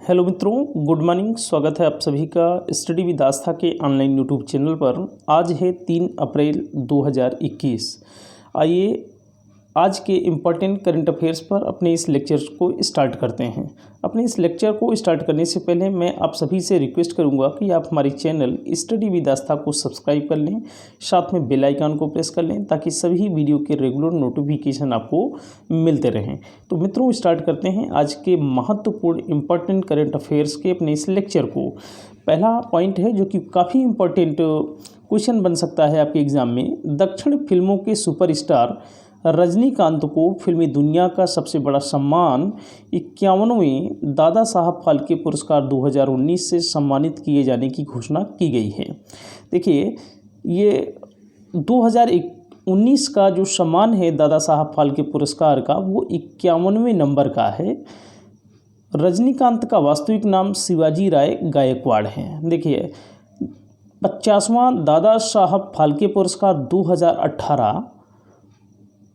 Hello मित्रों, good morning. स्वागत है आप सभी का स्टडी विद आस्था के ऑनलाइन यूट्यूब चैनल पर। आज है 3 अप्रैल 2021। आइए आज के इम्पॉर्टेंट करंट अफेयर्स पर अपने इस लेक्चर को स्टार्ट करते हैं। अपने इस लेक्चर को स्टार्ट करने से पहले मैं आप सभी से रिक्वेस्ट करूंगा कि आप हमारे चैनल स्टडी विद आस्था को सब्सक्राइब कर लें, साथ में बेल आइकन को प्रेस कर लें ताकि सभी वीडियो के रेगुलर नोटिफिकेशन आपको मिलते रहें। तो मित्रों, स्टार्ट करते हैं आज के महत्वपूर्ण इम्पॉर्टेंट करंट अफेयर्स के अपने इस लेक्चर को। पहला पॉइंट है जो कि काफ़ी इम्पोर्टेंट क्वेश्चन बन सकता है आपके एग्जाम में। दक्षिण फिल्मों के सुपरस्टार रजनीकांत को फिल्मी दुनिया का सबसे बड़ा सम्मान 51वें दादा साहब फाल्के पुरस्कार 2019 से सम्मानित किए जाने की घोषणा की गई है। देखिए, ये 2019 का जो सम्मान है दादा साहब फाल्के पुरस्कार का, वो 51वें नंबर का है। रजनीकांत का वास्तविक नाम शिवाजी राय गायकवाड़ है। देखिए, 50वां दादा साहब फाल्के पुरस्कार 2018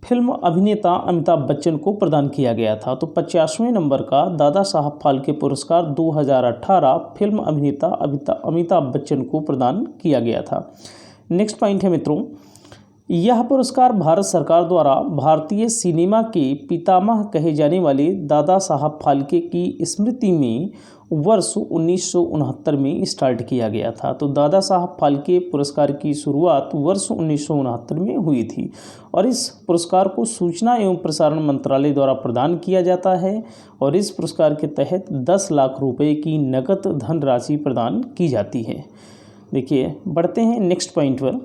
फिल्म अभिनेता अमिताभ बच्चन को प्रदान किया गया था। तो 50वें नंबर का दादा साहब फाल्के पुरस्कार 2018 फिल्म अभिनेता अमिताभ बच्चन को प्रदान किया गया था। नेक्स्ट पॉइंट है मित्रों, यह पुरस्कार भारत सरकार द्वारा भारतीय सिनेमा के पितामह कहे जाने वाले दादा साहब फाल्के की स्मृति में वर्ष 1969 में स्टार्ट किया गया था। तो दादा साहब फाल्के पुरस्कार की शुरुआत वर्ष 1969 में हुई थी और इस पुरस्कार को सूचना एवं प्रसारण मंत्रालय द्वारा प्रदान किया जाता है और इस पुरस्कार के तहत 10 लाख रुपए की नकद धनराशि प्रदान की जाती है। देखिए, बढ़ते हैं नेक्स्ट पॉइंट पर।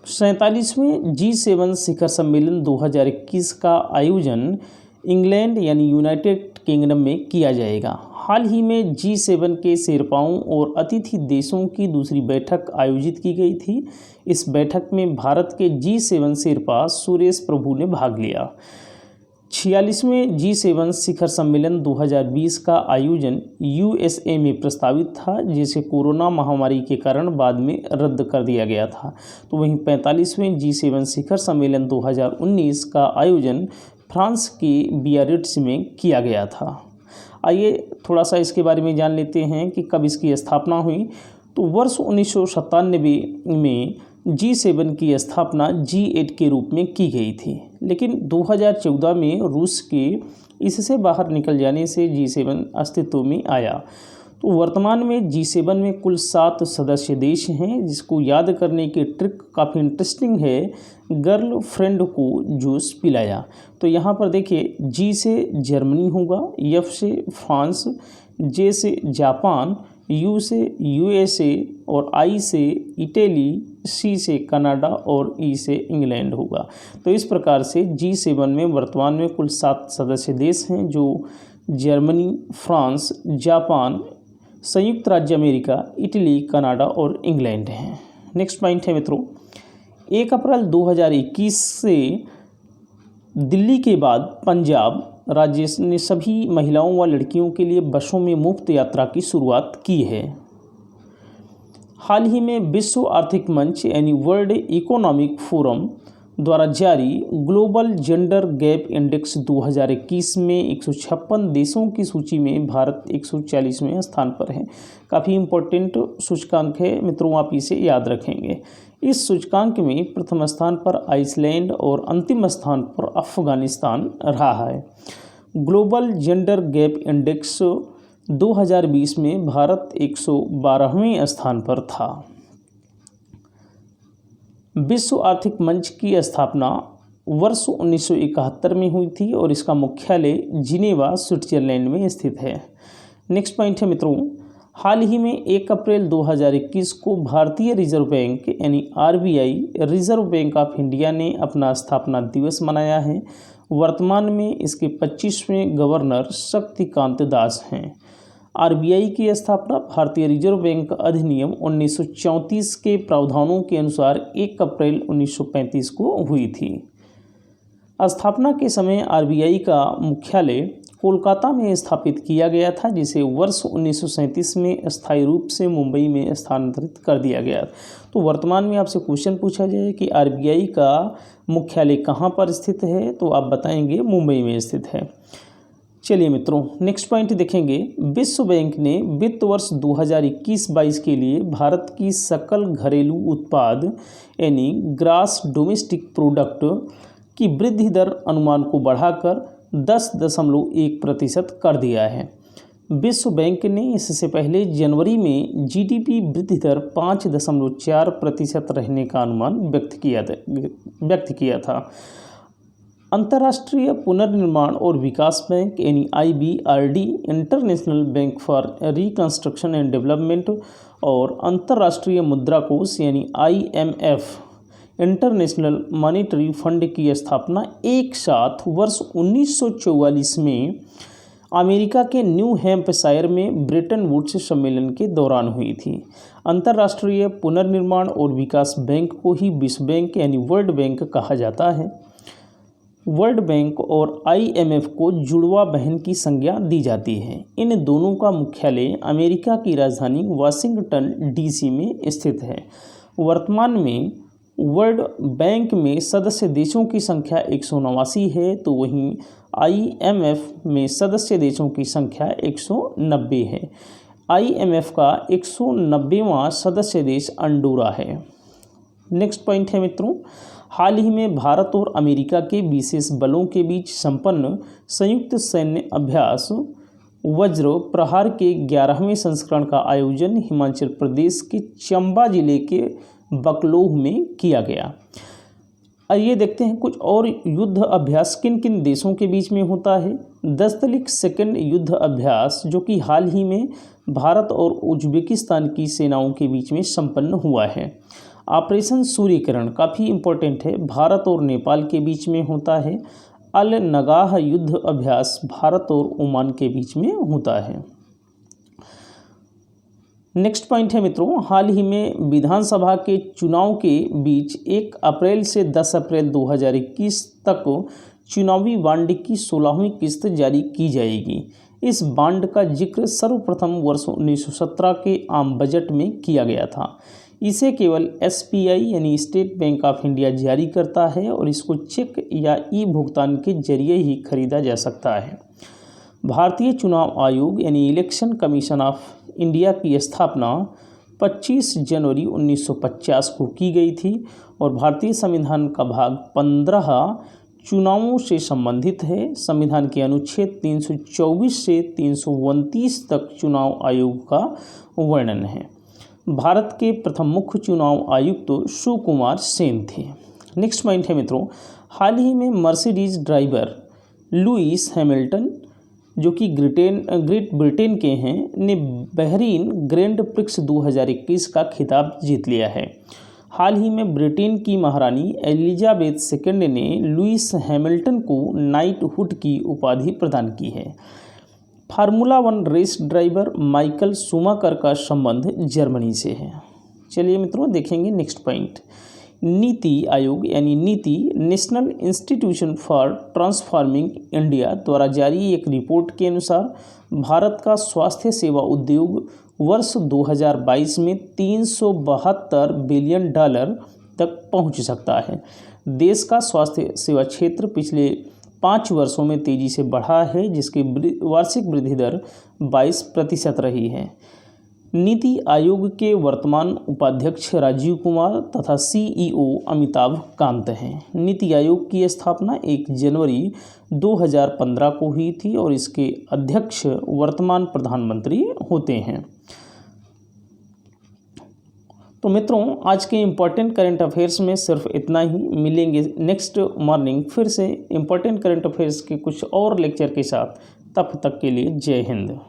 47वें G7 शिखर सम्मेलन 2021 का आयोजन इंग्लैंड यानी यूनाइटेड किंगडम में किया जाएगा। हाल ही में G7 के शेरपाओं और अतिथि देशों की दूसरी बैठक आयोजित की गई थी। इस बैठक में भारत के G7 शेरपा सुरेश प्रभु ने भाग लिया। 46वें G7 शिखर सम्मेलन 2020 का आयोजन USA में प्रस्तावित था, जिसे कोरोना महामारी के कारण बाद में रद्द कर दिया गया था। तो वहीं 45वें G7 शिखर सम्मेलन 2019 का आयोजन फ्रांस के बियारिट्ज में किया गया था। आइए थोड़ा सा इसके बारे में जान लेते हैं कि कब इसकी स्थापना हुई। तो वर्ष 1997 में G7 की स्थापना G8 के रूप में की गई थी, लेकिन 2014 में रूस के इससे बाहर निकल जाने से G7 अस्तित्व में आया। तो वर्तमान में G7 में कुल 7 सदस्य देश हैं, जिसको याद करने की ट्रिक काफ़ी इंटरेस्टिंग है। गर्ल फ्रेंड को जूस पिलाया। तो यहाँ पर देखिए, G से जर्मनी होगा, F से फ्रांस, J से जापान, U से USA और I से इटली, C से कनाडा और E से इंग्लैंड होगा। तो इस प्रकार से G7 में वर्तमान में कुल 7 सदस्य देश हैं, जो जर्मनी, फ्रांस, जापान, संयुक्त राज्य अमेरिका, इटली, कनाडा और इंग्लैंड हैं। नेक्स्ट पॉइंट है मित्रों, 1 अप्रैल 2021 से दिल्ली के बाद पंजाब राज्य ने सभी महिलाओं व लड़कियों के लिए बसों में मुफ्त यात्रा की शुरुआत की है। हाल ही में विश्व आर्थिक मंच यानी वर्ल्ड इकोनॉमिक फोरम द्वारा जारी ग्लोबल जेंडर गैप इंडेक्स 2021 में 156 देशों की सूची में भारत 140वें स्थान पर है। काफ़ी इम्पोर्टेंट सूचकांक है मित्रों, आप इसे याद रखेंगे। इस सूचकांक में प्रथम स्थान पर आइसलैंड और अंतिम स्थान पर अफगानिस्तान रहा है। ग्लोबल जेंडर गैप इंडेक्स 2020 में भारत 112वें स्थान पर था। विश्व आर्थिक मंच की स्थापना वर्ष 1971 में हुई थी और इसका मुख्यालय जिनेवा, स्विट्जरलैंड में स्थित है। नेक्स्ट पॉइंट है मित्रों, हाल ही में 1 अप्रैल 2021 को भारतीय रिजर्व बैंक यानी RBI, reserve bank of India ने अपना स्थापना दिवस मनाया है। वर्तमान में इसके 25वें गवर्नर शक्तिकांत दास हैं। RBI की स्थापना भारतीय रिजर्व बैंक अधिनियम 1934 के प्रावधानों के अनुसार 1 अप्रैल 1935 को हुई थी। स्थापना के समय RBI का मुख्यालय कोलकाता में स्थापित किया गया था, जिसे वर्ष 1937 में अस्थायी रूप से मुंबई में स्थानांतरित कर दिया गया। तो वर्तमान में आपसे क्वेश्चन पूछा जाए कि RBI का मुख्यालय कहाँ पर स्थित है, तो आप बताएंगे मुंबई में स्थित है। चलिए मित्रों, नेक्स्ट पॉइंट देखेंगे। विश्व बैंक ने वित्त वर्ष 2021-22 के लिए भारत की सकल घरेलू उत्पाद यानी ग्रास डोमेस्टिक प्रोडक्ट की वृद्धि दर अनुमान को बढ़ाकर 10.1% कर दिया है। विश्व बैंक ने इससे पहले जनवरी में जीडीपी वृद्धि दर 5.4% रहने का अनुमान व्यक्त किया था। अंतर्राष्ट्रीय पुनर्निर्माण और विकास बैंक यानी IBRD, international bank for reconstruction and development, और अंतर्राष्ट्रीय मुद्रा कोष यानी IMF, इंटरनेशनल मॉनेटरी फंड की स्थापना एक साथ वर्ष 1944 में अमेरिका के न्यू हैम्पशायर में ब्रेटन वुड्स सम्मेलन के दौरान हुई थी। अंतर्राष्ट्रीय पुनर्निर्माण और विकास बैंक को ही विश्व बैंक यानी वर्ल्ड बैंक कहा जाता है। वर्ल्ड बैंक और IMF को जुड़वा बहन की संज्ञा दी जाती है। इन दोनों का मुख्यालय अमेरिका की राजधानी वाशिंगटन DC में स्थित है। वर्तमान में वर्ल्ड बैंक में सदस्य देशों की संख्या 189 है, तो वहीं IMF में सदस्य देशों की संख्या 190 है। IMF का 190वां सदस्य देश अंडोरा है। नेक्स्ट पॉइंट है मित्रों, हाल ही में भारत और अमेरिका के विशेष बलों के बीच संपन्न संयुक्त सैन्य अभ्यास वज्र प्रहार के 11वें संस्करण का आयोजन हिमाचल प्रदेश के चंबा जिले के बकलोह में किया गया। आइए देखते हैं कुछ और युद्ध अभ्यास किन किन देशों के बीच में होता है। दस्तलिक सेकंड युद्ध अभ्यास, जो कि हाल ही में भारत और उज्बेकिस्तान की सेनाओं के बीच में संपन्न हुआ है। ऑपरेशन सूर्यकिरण काफ़ी इम्पोर्टेंट है, भारत और नेपाल के बीच में होता है। अल नगाह युद्ध अभ्यास भारत और ओमान के बीच में होता है। नेक्स्ट पॉइंट है मित्रों, हाल ही में विधानसभा के चुनाव के बीच 1 अप्रैल से 10 अप्रैल 2021 तक चुनावी बॉन्ड की 16वीं किस्त जारी की जाएगी। इस बॉन्ड का जिक्र सर्वप्रथम वर्ष 1917 के आम बजट में किया गया था। इसे केवल SBI यानी स्टेट बैंक ऑफ इंडिया जारी करता है और इसको चेक या भुगतान के जरिए ही खरीदा जा सकता है। भारतीय चुनाव आयोग यानी इलेक्शन कमीशन ऑफ इंडिया की स्थापना 25 जनवरी 1950 को की गई थी और भारतीय संविधान का भाग 15 चुनावों से संबंधित है। संविधान के अनुच्छेद 324 से 329 तक चुनाव आयोग का वर्णन है। भारत के प्रथम मुख्य चुनाव आयुक्त तो सुकुमार सेन थे। नेक्स्ट पॉइंट है मित्रों, हाल ही में मर्सिडीज ड्राइवर लुइस हैमिल्टन, जो कि ग्रेट ब्रिटेन के हैं, ने बहरीन ग्रैंड प्रिक्स 2021 का खिताब जीत लिया है। हाल ही में ब्रिटेन की महारानी एलिजाबेथ II ने लुइस हैमिल्टन को नाइटहुड की उपाधि प्रदान की है। Formula 1 race driver Michael Schumacher का संबंध जर्मनी से है। चलिए मित्रों देखेंगे नेक्स्ट पॉइंट। नीति आयोग यानी नीति national institution for transforming India द्वारा जारी एक रिपोर्ट के अनुसार भारत का स्वास्थ्य सेवा उद्योग वर्ष 2022 में $372 बिलियन तक पहुंच सकता है। देश का स्वास्थ्य सेवा क्षेत्र पिछले 5 वर्षों में तेजी से बढ़ा है, जिसकी वार्षिक वृद्धि दर 22% रही है। नीति आयोग के वर्तमान उपाध्यक्ष राजीव कुमार तथा CEO अमिताभ कांत हैं। नीति आयोग की स्थापना 1 जनवरी 2015 को हुई थी और इसके अध्यक्ष वर्तमान प्रधानमंत्री होते हैं। तो मित्रों, आज के इम्पोर्टेंट करंट अफेयर्स में सिर्फ इतना ही। मिलेंगे नेक्स्ट मॉर्निंग फिर से इम्पोर्टेंट करंट अफेयर्स के कुछ और लेक्चर के साथ। तब तक के लिए जय हिंद।